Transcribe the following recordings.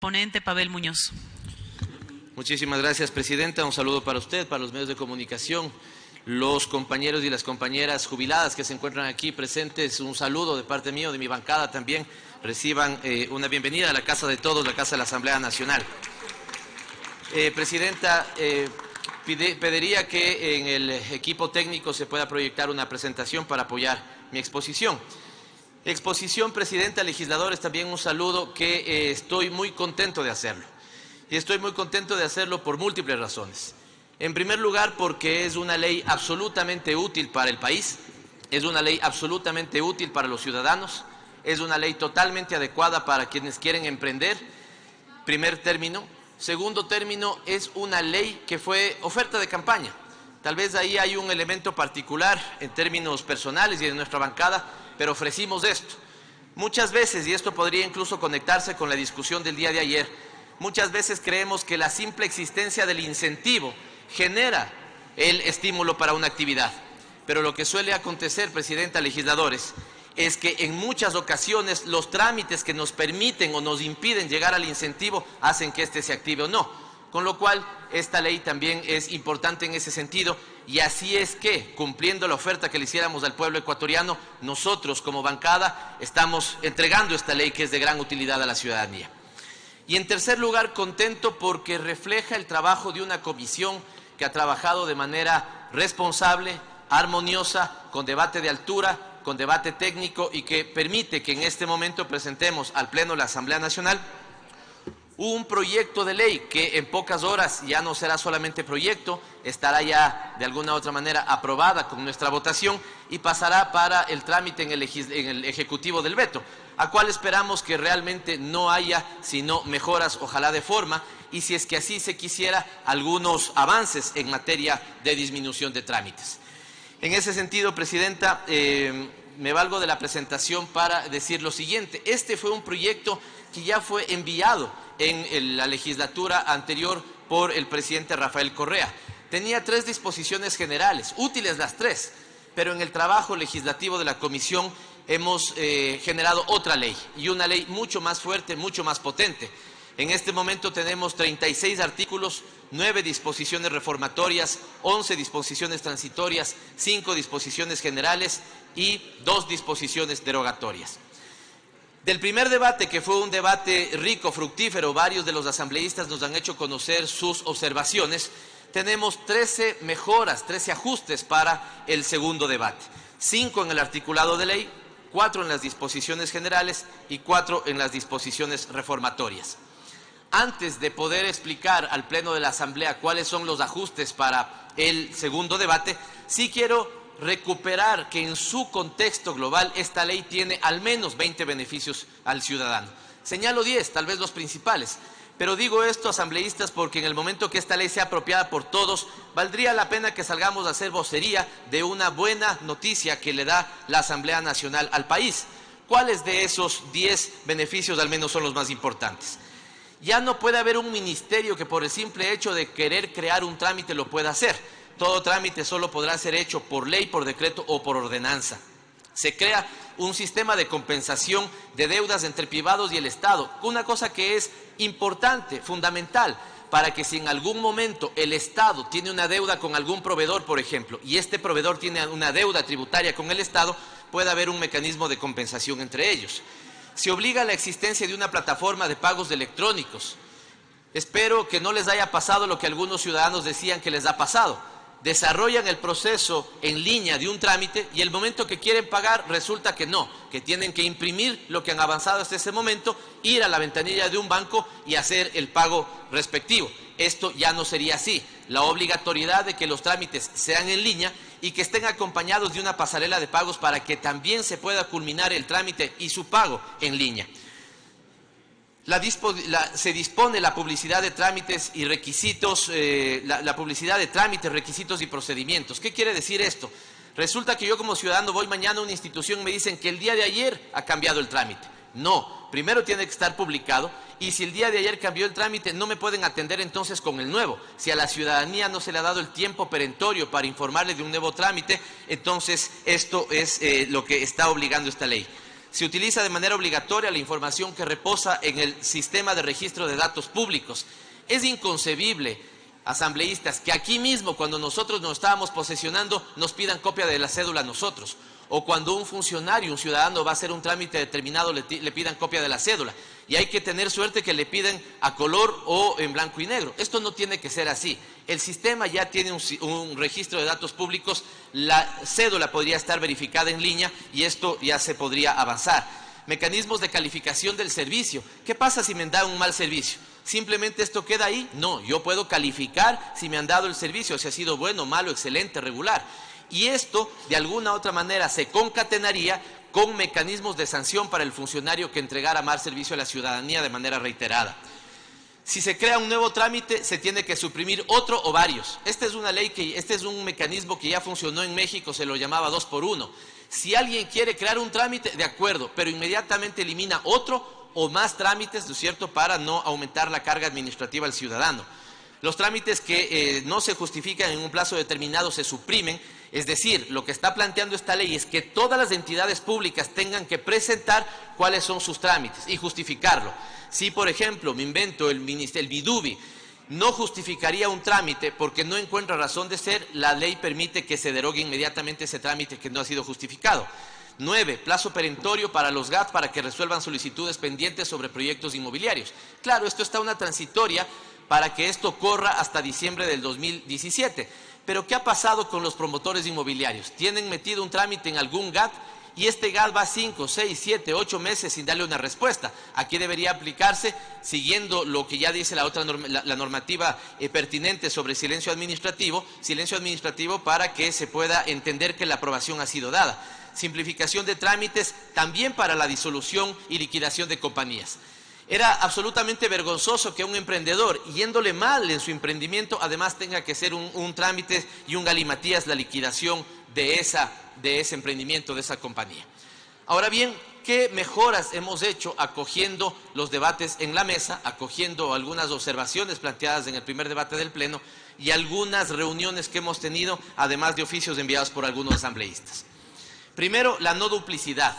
Ponente Pavel Muñoz. Muchísimas gracias, Presidenta. Un saludo para usted, para los medios de comunicación, los compañeros y las compañeras jubiladas que se encuentran aquí presentes. Un saludo de parte mío, de mi bancada también. Reciban una bienvenida a la Casa de Todos, la Casa de la Asamblea Nacional. Presidenta, pediría que en el equipo técnico se pueda proyectar una presentación para apoyar mi exposición. Exposición, Presidenta, legisladores, también un saludo que estoy muy contento de hacerlo. Y estoy muy contento de hacerlo por múltiples razones. En primer lugar, porque es una ley absolutamente útil para el país, es una ley absolutamente útil para los ciudadanos, es una ley totalmente adecuada para quienes quieren emprender, primer término. Segundo término, es una ley que fue oferta de campaña. Tal vez ahí hay un elemento particular en términos personales y de nuestra bancada, pero ofrecimos esto. Muchas veces, y esto podría incluso conectarse con la discusión del día de ayer, muchas veces creemos que la simple existencia del incentivo genera el estímulo para una actividad. Pero lo que suele acontecer, Presidenta, legisladores, es que en muchas ocasiones los trámites que nos permiten o nos impiden llegar al incentivo hacen que éste se active o no. Con lo cual, esta ley también es importante en ese sentido, y así es que, cumpliendo la oferta que le hiciéramos al pueblo ecuatoriano, nosotros como bancada estamos entregando esta ley que es de gran utilidad a la ciudadanía. Y en tercer lugar, contento porque refleja el trabajo de una comisión que ha trabajado de manera responsable, armoniosa, con debate de altura, con debate técnico, y que permite que en este momento presentemos al Pleno de la Asamblea Nacional un proyecto de ley que en pocas horas ya no será solamente proyecto, estará ya de alguna u otra manera aprobada con nuestra votación y pasará para el trámite en el Ejecutivo del veto, a cual esperamos que realmente no haya sino mejoras, ojalá de forma, y si es que así se quisiera, algunos avances en materia de disminución de trámites. En ese sentido, Presidenta, me valgo de la presentación para decir lo siguiente. Este fue un proyecto que ya fue enviado en la legislatura anterior por el presidente Rafael Correa. Tenía 3 disposiciones generales, útiles las 3, pero en el trabajo legislativo de la comisión hemos generado otra ley, y una ley mucho más fuerte, mucho más potente. En este momento tenemos 36 artículos, 9 disposiciones reformatorias, 11 disposiciones transitorias, 5 disposiciones generales y 2 disposiciones derogatorias. Del primer debate, que fue un debate rico, fructífero, varios de los asambleístas nos han hecho conocer sus observaciones, tenemos 13 mejoras, 13 ajustes para el segundo debate. 5 en el articulado de ley, 4 en las disposiciones generales y 4 en las disposiciones reformatorias. Antes de poder explicar al Pleno de la Asamblea cuáles son los ajustes para el segundo debate, sí quiero recuperar que en su contexto global esta ley tiene al menos 20 beneficios al ciudadano. Señalo 10, tal vez los principales, pero digo esto, asambleístas, porque en el momento que esta ley sea apropiada por todos, valdría la pena que salgamos a hacer vocería de una buena noticia que le da la Asamblea Nacional al país. ¿Cuáles de esos 10 beneficios al menos son los más importantes? Ya no puede haber un ministerio que por el simple hecho de querer crear un trámite lo pueda hacer. Todo trámite solo podrá ser hecho por ley, por decreto o por ordenanza. Se crea un sistema de compensación de deudas entre privados y el Estado, una cosa que es importante, fundamental, para que si en algún momento el Estado tiene una deuda con algún proveedor, por ejemplo, y este proveedor tiene una deuda tributaria con el Estado, pueda haber un mecanismo de compensación entre ellos. Se obliga a la existencia de una plataforma de pagos electrónicos. Espero que no les haya pasado lo que algunos ciudadanos decían que les ha pasado. Desarrollan el proceso en línea de un trámite y el momento que quieren pagar resulta que no, que tienen que imprimir lo que han avanzado hasta ese momento, ir a la ventanilla de un banco y hacer el pago respectivo. Esto ya no sería así. La obligatoriedad de que los trámites sean en línea y que estén acompañados de una pasarela de pagos para que también se pueda culminar el trámite y su pago en línea. Se dispone la publicidad de trámites y requisitos, la publicidad de trámites, requisitos y procedimientos. ¿Qué quiere decir esto? Resulta que yo como ciudadano voy mañana a una institución y me dicen que el día de ayer ha cambiado el trámite. No, primero tiene que estar publicado, y si el día de ayer cambió el trámite no me pueden atender entonces con el nuevo. Si a la ciudadanía no se le ha dado el tiempo perentorio para informarle de un nuevo trámite, entonces esto es lo que está obligando esta ley. Se utiliza de manera obligatoria la información que reposa en el sistema de registro de datos públicos. Es inconcebible, asambleístas, que aquí mismo, cuando nosotros nos estábamos posesionando, nos pidan copia de la cédula a nosotros. O cuando un funcionario, un ciudadano va a hacer un trámite determinado, le pidan copia de la cédula. Y hay que tener suerte que le piden a color o en blanco y negro. Esto no tiene que ser así. El sistema ya tiene un registro de datos públicos, la cédula podría estar verificada en línea y esto ya se podría avanzar. Mecanismos de calificación del servicio. ¿Qué pasa si me dan un mal servicio? ¿Simplemente esto queda ahí? No, yo puedo calificar si me han dado el servicio, si ha sido bueno, malo, excelente, regular. Y esto, de alguna u otra manera, se concatenaría con mecanismos de sanción para el funcionario que entregara mal servicio a la ciudadanía de manera reiterada. Si se crea un nuevo trámite, se tiene que suprimir otro o varios. Esta es una ley este es un mecanismo que ya funcionó en México, se lo llamaba 2x1. Si alguien quiere crear un trámite, de acuerdo, pero inmediatamente elimina otro o más trámites, ¿no es cierto?, para no aumentar la carga administrativa al ciudadano. Los trámites que no se justifican en un plazo determinado se suprimen. Es decir, lo que está planteando esta ley es que todas las entidades públicas tengan que presentar cuáles son sus trámites y justificarlo. Si, por ejemplo, me invento el Bidubi, no justificaría un trámite porque no encuentra razón de ser, la ley permite que se derogue inmediatamente ese trámite que no ha sido justificado. 9. Plazo perentorio para los GAT para que resuelvan solicitudes pendientes sobre proyectos inmobiliarios. Claro, esto está una transitoria para que esto corra hasta diciembre del 2017. Pero ¿qué ha pasado con los promotores inmobiliarios? Tienen metido un trámite en algún GAT y este GAT va 5, 6, 7, 8 meses sin darle una respuesta. Aquí debería aplicarse, siguiendo lo que ya dice la normativa pertinente sobre silencio administrativo para que se pueda entender que la aprobación ha sido dada. Simplificación de trámites también para la disolución y liquidación de compañías. Era absolutamente vergonzoso que un emprendedor, yéndole mal en su emprendimiento, además tenga que hacer un trámite y un galimatías la liquidación de ese emprendimiento, de esa compañía. Ahora bien, ¿qué mejoras hemos hecho acogiendo los debates en la mesa, acogiendo algunas observaciones planteadas en el primer debate del Pleno y algunas reuniones que hemos tenido, además de oficios enviados por algunos asambleístas? Primero, la no duplicidad.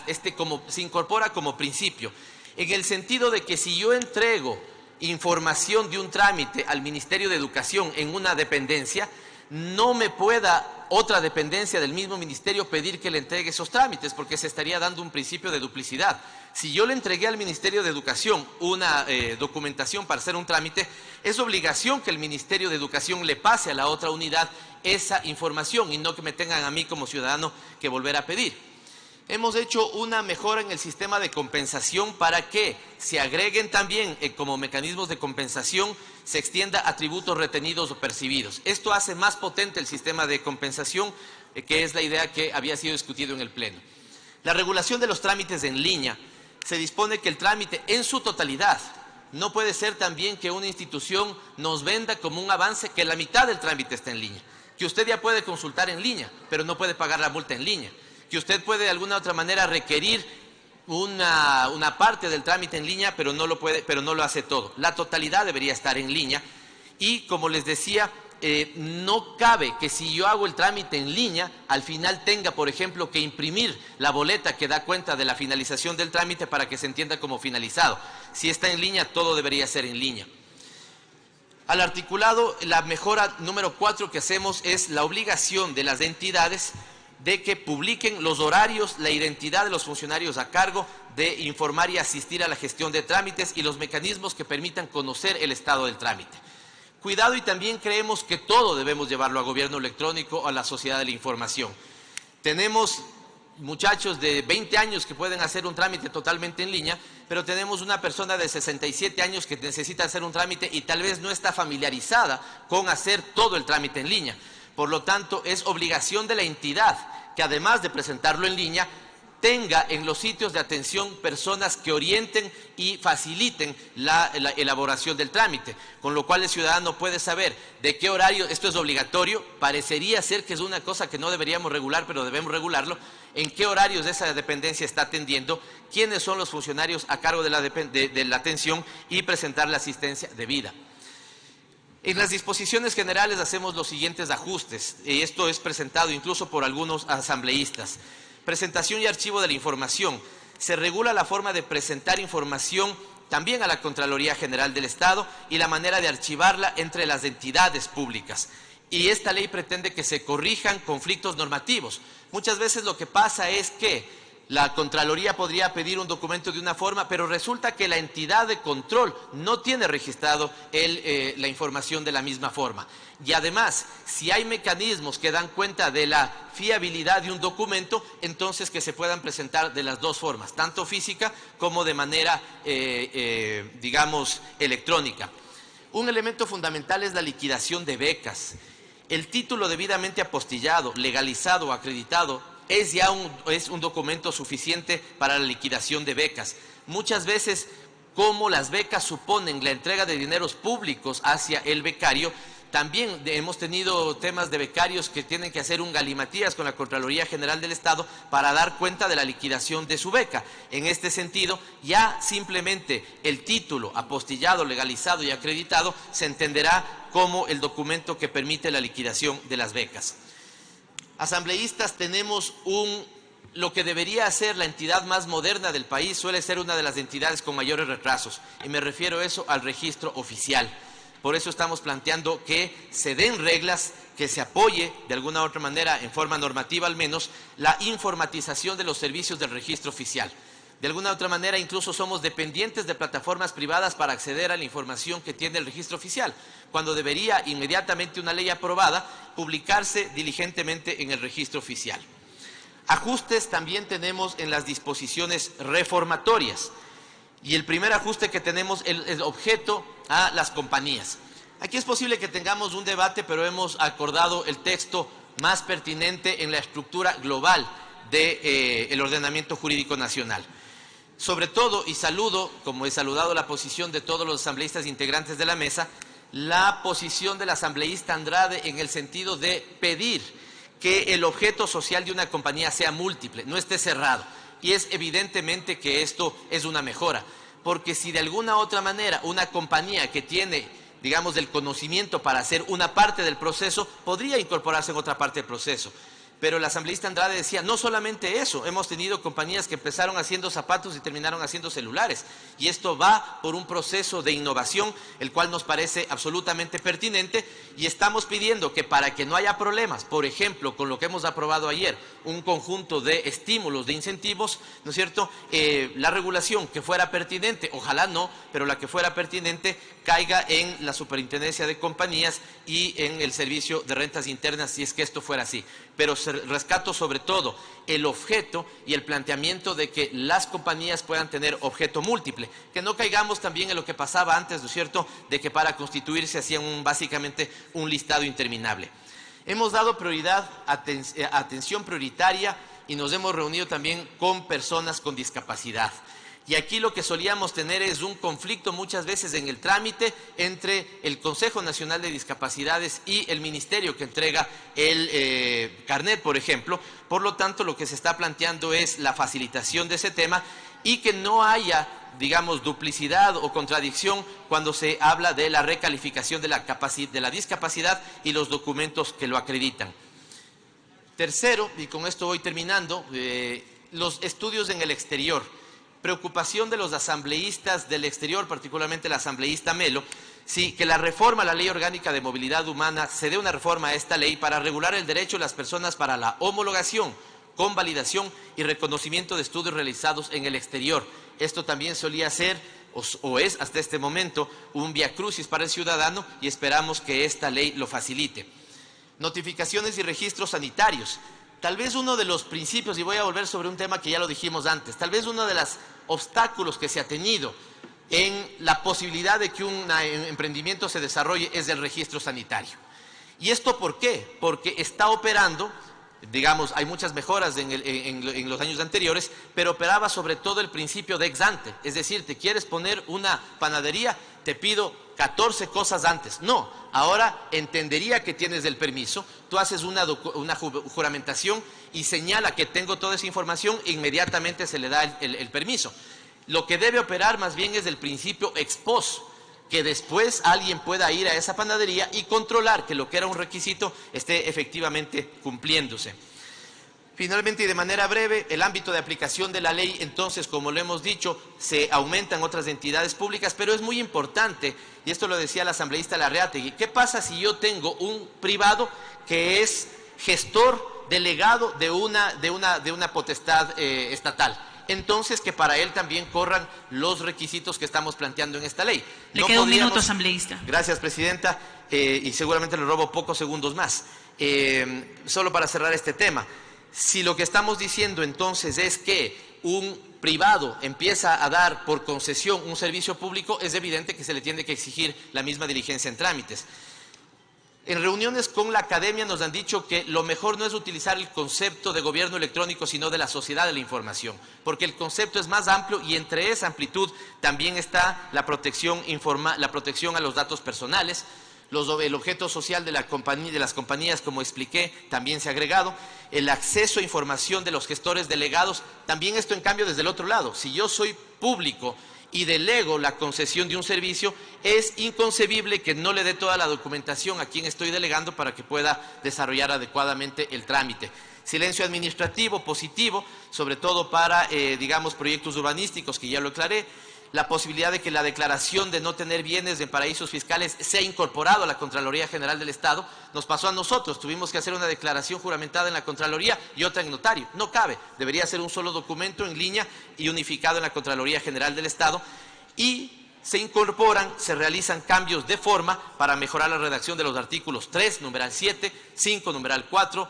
Se incorpora como principio, en el sentido de que si yo entrego información de un trámite al Ministerio de Educación en una dependencia, no me pueda otra dependencia del mismo ministerio pedir que le entregue esos trámites, porque se estaría dando un principio de duplicidad. Si yo le entregué al Ministerio de Educación una documentación para hacer un trámite, es obligación que el Ministerio de Educación le pase a la otra unidad esa información y no que me tengan a mí como ciudadano que volver a pedir. Hemos hecho una mejora en el sistema de compensación para que se agreguen también como mecanismos de compensación, se extienda a tributos retenidos o percibidos. Esto hace más potente el sistema de compensación, que es la idea que había sido discutido en el Pleno. La regulación de los trámites en línea. Se dispone que el trámite en su totalidad, no puede ser también que una institución nos venda como un avance que la mitad del trámite está en línea, que usted ya puede consultar en línea, pero no puede pagar la multa en línea, que usted puede de alguna u otra manera requerir una parte del trámite en línea, pero no lo hace todo. La totalidad debería estar en línea y, como les decía, no cabe que si yo hago el trámite en línea, al final tenga, por ejemplo, que imprimir la boleta que da cuenta de la finalización del trámite para que se entienda como finalizado. Si está en línea, todo debería ser en línea. Al articulado, la mejora número 4 que hacemos es la obligación de las entidades de que publiquen los horarios, la identidad de los funcionarios a cargo de informar y asistir a la gestión de trámites y los mecanismos que permitan conocer el estado del trámite. Cuidado, y también creemos que todo debemos llevarlo a gobierno electrónico, a la sociedad de la información. Tenemos muchachos de 20 años que pueden hacer un trámite totalmente en línea, pero tenemos una persona de 67 años que necesita hacer un trámite y tal vez no está familiarizada con hacer todo el trámite en línea. Por lo tanto, es obligación de la entidad que, además de presentarlo en línea, tenga en los sitios de atención personas que orienten y faciliten la elaboración del trámite, con lo cual el ciudadano puede saber de qué horario. Esto es obligatorio, parecería ser que es una cosa que no deberíamos regular, pero debemos regularlo, en qué horarios esa dependencia está atendiendo, quiénes son los funcionarios a cargo de la atención y presentar la asistencia debida. En las disposiciones generales hacemos los siguientes ajustes, y esto es presentado incluso por algunos asambleístas. Presentación y archivo de la información. Se regula la forma de presentar información también a la Contraloría General del Estado y la manera de archivarla entre las entidades públicas. Y esta ley pretende que se corrijan conflictos normativos. Muchas veces lo que pasa es que la Contraloría podría pedir un documento de una forma, pero resulta que la entidad de control no tiene registrado la información de la misma forma. Y además, si hay mecanismos que dan cuenta de la fiabilidad de un documento, entonces que se puedan presentar de las dos formas, tanto física como de manera, digamos, electrónica. Un elemento fundamental es la liquidación de becas. El título debidamente apostillado, legalizado o acreditado es un documento suficiente para la liquidación de becas. Muchas veces, como las becas suponen la entrega de dineros públicos hacia el becario, también hemos tenido temas de becarios que tienen que hacer un galimatías con la Contraloría General del Estado para dar cuenta de la liquidación de su beca. En este sentido, ya simplemente el título apostillado, legalizado y acreditado se entenderá como el documento que permite la liquidación de las becas. Asambleístas, tenemos lo que debería ser la entidad más moderna del país, suele ser una de las entidades con mayores retrasos, y me refiero a eso al registro oficial. Por eso estamos planteando que se den reglas, que se apoye de alguna u otra manera, en forma normativa al menos, la informatización de los servicios del registro oficial. De alguna u otra manera, incluso somos dependientes de plataformas privadas para acceder a la información que tiene el registro oficial, cuando debería inmediatamente una ley aprobada publicarse diligentemente en el registro oficial. Ajustes también tenemos en las disposiciones reformatorias. Y el primer ajuste que tenemos es el objeto a las compañías. Aquí es posible que tengamos un debate, pero hemos acordado el texto más pertinente en la estructura global del ordenamiento jurídico nacional. Sobre todo, y saludo, como he saludado la posición de todos los asambleístas integrantes de la mesa, la posición del asambleísta Andrade en el sentido de pedir que el objeto social de una compañía sea múltiple, no esté cerrado. Y es evidentemente que esto es una mejora, porque si de alguna u otra manera una compañía que tiene, digamos, el conocimiento para hacer una parte del proceso, podría incorporarse en otra parte del proceso. Pero el asambleísta Andrade decía, no solamente eso, hemos tenido compañías que empezaron haciendo zapatos y terminaron haciendo celulares. Y esto va por un proceso de innovación, el cual nos parece absolutamente pertinente, y estamos pidiendo que para que no haya problemas, por ejemplo, con lo que hemos aprobado ayer, un conjunto de estímulos, de incentivos, ¿no es cierto?, la regulación que fuera pertinente, ojalá no, pero la que fuera pertinente, caiga en la superintendencia de compañías y en el servicio de rentas internas, si es que esto fuera así. Pero rescato sobre todo el objeto y el planteamiento de que las compañías puedan tener objeto múltiple, que no caigamos también en lo que pasaba antes, ¿no es cierto?, de que para constituirse hacían básicamente un listado interminable. Hemos dado prioridad, atención prioritaria, y nos hemos reunido también con personas con discapacidad. Y aquí lo que solíamos tener es un conflicto muchas veces en el trámite entre el Consejo Nacional de Discapacidades y el Ministerio que entrega el carnet, por ejemplo. Por lo tanto, lo que se está planteando es la facilitación de ese tema y que no haya, digamos, duplicidad o contradicción cuando se habla de la recalificación de la discapacidad y los documentos que lo acreditan. Tercero, y con esto voy terminando, los estudios en el exterior. Preocupación de los asambleístas del exterior, particularmente el asambleísta Melo, sí, que la reforma a la Ley Orgánica de Movilidad Humana se dé una reforma a esta ley para regular el derecho de las personas para la homologación, convalidación y reconocimiento de estudios realizados en el exterior. Esto también solía ser o es hasta este momento un vía crucis para el ciudadano y esperamos que esta ley lo facilite. Notificaciones y registros sanitarios. Tal vez uno de los principios, y voy a volver sobre un tema que ya lo dijimos antes, tal vez uno de los obstáculos que se ha tenido en la posibilidad de que un emprendimiento se desarrolle es el registro sanitario. ¿Y esto por qué? Porque está operando, digamos, hay muchas mejoras en los años anteriores, pero operaba sobre todo el principio de ex ante, es decir, te quieres poner una panadería, te pido 14 cosas antes. No, ahora entendería que tienes el permiso, tú haces una juramentación y señala que tengo toda esa información e inmediatamente se le da el permiso. Lo que debe operar más bien es el principio ex post, que después alguien pueda ir a esa panadería y controlar que lo que era un requisito esté efectivamente cumpliéndose. Finalmente, y de manera breve, el ámbito de aplicación de la ley, entonces, como lo hemos dicho, se aumentan otras entidades públicas, pero es muy importante, y esto lo decía la asambleísta Larreategui, ¿qué pasa si yo tengo un privado que es gestor delegado de una potestad estatal? Entonces, que para él también corran los requisitos que estamos planteando en esta ley. Le queda un minuto, asambleísta. Gracias, presidenta, y seguramente le robo pocos segundos más. Solo para cerrar este tema. Si lo que estamos diciendo entonces es que un privado empieza a dar por concesión un servicio público, es evidente que se le tiene que exigir la misma diligencia en trámites. En reuniones con la academia nos han dicho que lo mejor no es utilizar el concepto de gobierno electrónico, sino de la sociedad de la información, porque el concepto es más amplio y entre esa amplitud también está la protección a los datos personales. El objeto social de las compañías, como expliqué, también se ha agregado. El acceso a información de los gestores delegados, también esto en cambio desde el otro lado. Si yo soy público y delego la concesión de un servicio, es inconcebible que no le dé toda la documentación a quien estoy delegando para que pueda desarrollar adecuadamente el trámite. Silencio administrativo positivo, sobre todo para, digamos, proyectos urbanísticos, que ya lo aclaré. La posibilidad de que la declaración de no tener bienes en paraísos fiscales sea incorporado a la Contraloría General del Estado. Nos pasó a nosotros, tuvimos que hacer una declaración juramentada en la Contraloría y otra en notario. No cabe, debería ser un solo documento en línea y unificado en la Contraloría General del Estado. Y se realizan cambios de forma para mejorar la redacción de los artículos 3, numeral 7, 5, numeral 4,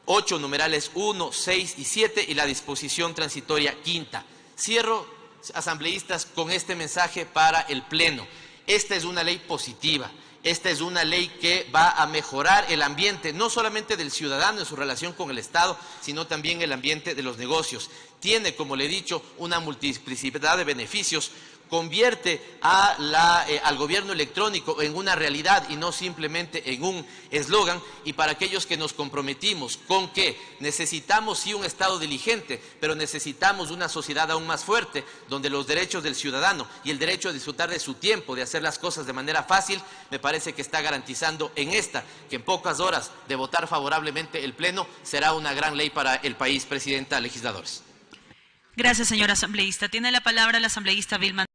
8, numerales 1, 6 y 7 y la disposición transitoria quinta. Cierro, asambleístas, con este mensaje para el Pleno. Esta es una ley positiva, esta es una ley que va a mejorar el ambiente, no solamente del ciudadano en su relación con el Estado, sino también el ambiente de los negocios. Tiene, como le he dicho, una multiplicidad de beneficios, convierte al gobierno electrónico en una realidad y no simplemente en un eslogan. Y para aquellos que nos comprometimos con que necesitamos sí un Estado diligente, pero necesitamos una sociedad aún más fuerte, donde los derechos del ciudadano y el derecho a disfrutar de su tiempo, de hacer las cosas de manera fácil, me parece que está garantizando en esta, que en pocas horas de votar favorablemente el Pleno, será una gran ley para el país, presidenta, legisladores. Gracias, señor asambleísta. Tiene la palabra el asambleísta Vilma.